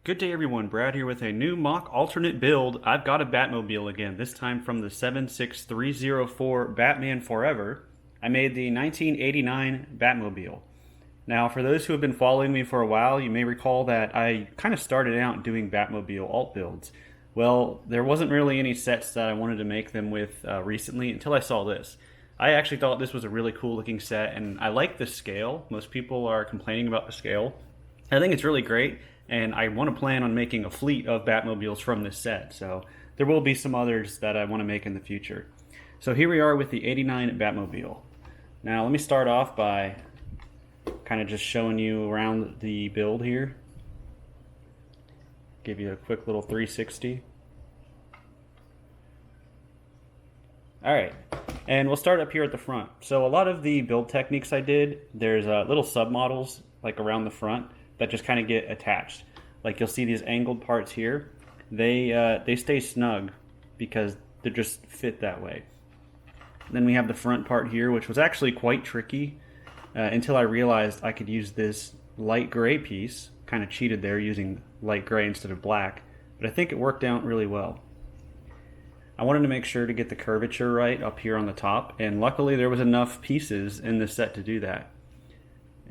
Good day everyone, Brad here with a new mock alternate build. I've got a Batmobile again, this time from the 76304 Batman Forever. I made the 1989 Batmobile. Now for those who have been following me for a while, you may recall that I kind of started out doing Batmobile alt builds. Well, there wasn't really any sets that I wanted to make them with recently until I saw this. I actually thought this was a really cool looking set and I like the scale. Most people are complaining about the scale. I think it's really great. And I want to plan on making a fleet of Batmobiles from this set, so there will be some others that I want to make in the future. So here we are with the 89 Batmobile. Now let me start off by kind of just showing you around the build here. Give you a quick little 360. Alright, and we'll start up here at the front. So a lot of the build techniques I did, there's little submodels like around the front that just kind of get attached. Like you'll see these angled parts here. They stay snug because they just fit that way. Then we have the front part here, which was actually quite tricky until I realized I could use this light gray piece. Kind of cheated there using light gray instead of black, but I think it worked out really well. I wanted to make sure to get the curvature right up here on the top, and luckily there was enough pieces in this set to do that.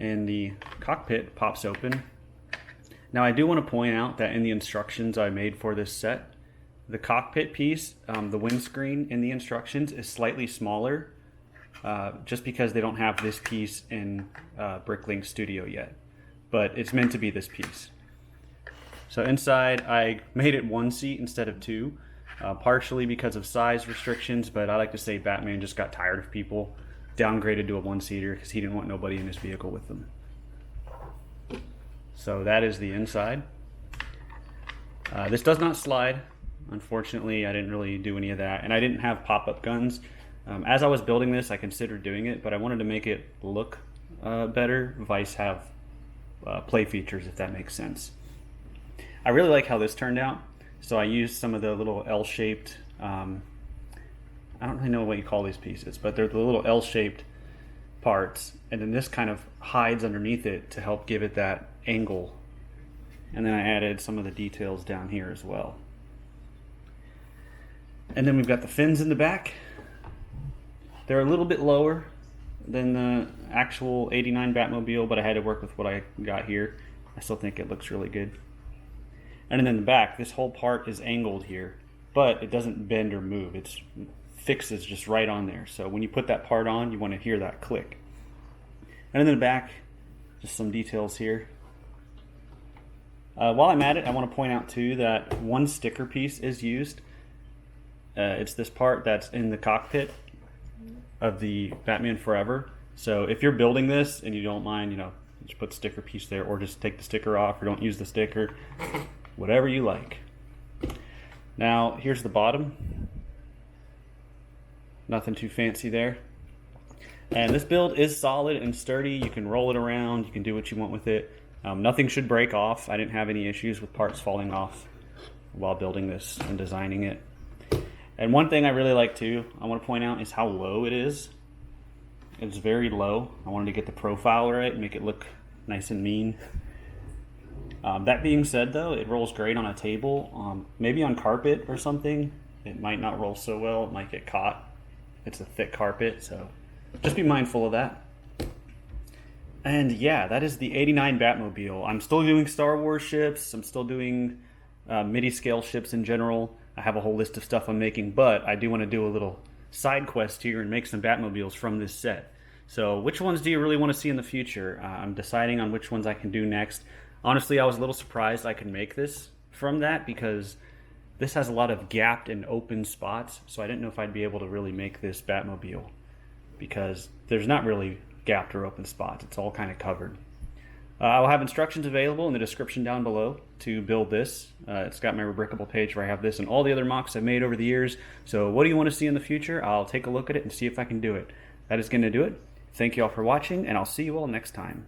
And the cockpit pops open. Now I do want to point out that in the instructions I made for this set, the cockpit piece, the windscreen in the instructions is slightly smaller just because they don't have this piece in Bricklink Studio yet. But it's meant to be this piece. So inside I made it one seat instead of two, partially because of size restrictions, but I like to say Batman just got tired of people, downgraded to a one-seater because he didn't want nobody in his vehicle with them. So that is the inside. This does not slide. Unfortunately, I didn't really do any of that, and I didn't have pop-up guns. As I was building this, I considered doing it, but I wanted to make it look better. Vice have play features, if that makes sense. I really like how this turned out. So I used some of the little L-shaped I don't really know what you call these pieces, but they're the little L-shaped parts, and then this kind of hides underneath it to help give it that angle. And then I added some of the details down here as well. And then we've got the fins in the back. They're a little bit lower than the actual 89 Batmobile, but I had to work with what I got here. I still think it looks really good. And then in the back, this whole part is angled here, but it doesn't bend or move. It's fixes just right on there. So when you put that part on, you want to hear that click. And then in the back, just some details here. While I'm at it, I want to point out too that one sticker piece is used. It's this part that's in the cockpit of the Batman Forever. So if you're building this and you don't mind, just put the sticker piece there, or just take the sticker off, or don't use the sticker, whatever you like. Now here's the bottom. Nothing too fancy there. And this build is solid and sturdy. You can roll it around, you can do what you want with it. Nothing should break off. I didn't have any issues with parts falling off while building this and designing it. And one thing I really like too, I want to point out, is how low it is. It's very low. I wanted to get the profile right, make it look nice and mean. That being said though, it rolls great on a table. Maybe on carpet or something, it might not roll so well, it might get caught. It's a thick carpet, so just be mindful of that. And yeah, that is the 89 Batmobile. I'm still doing Star Wars ships, I'm still doing MIDI scale ships in general. I have a whole list of stuff I'm making, but I do want to do a little side quest here and make some Batmobiles from this set. So which ones do you really want to see in the future? I'm deciding on which ones I can do next. Honestly, I was a little surprised I could make this from that because this has a lot of gapped and open spots, so I didn't know if I'd be able to really make this Batmobile because there's not really gapped or open spots. It's all kind of covered. I'll have instructions available in the description down below to build this. It's got my Rebrickable page where I have this and all the other mocks I've made over the years. So what do you want to see in the future? I'll take a look at it and see if I can do it. That is going to do it. Thank you all for watching, and I'll see you all next time.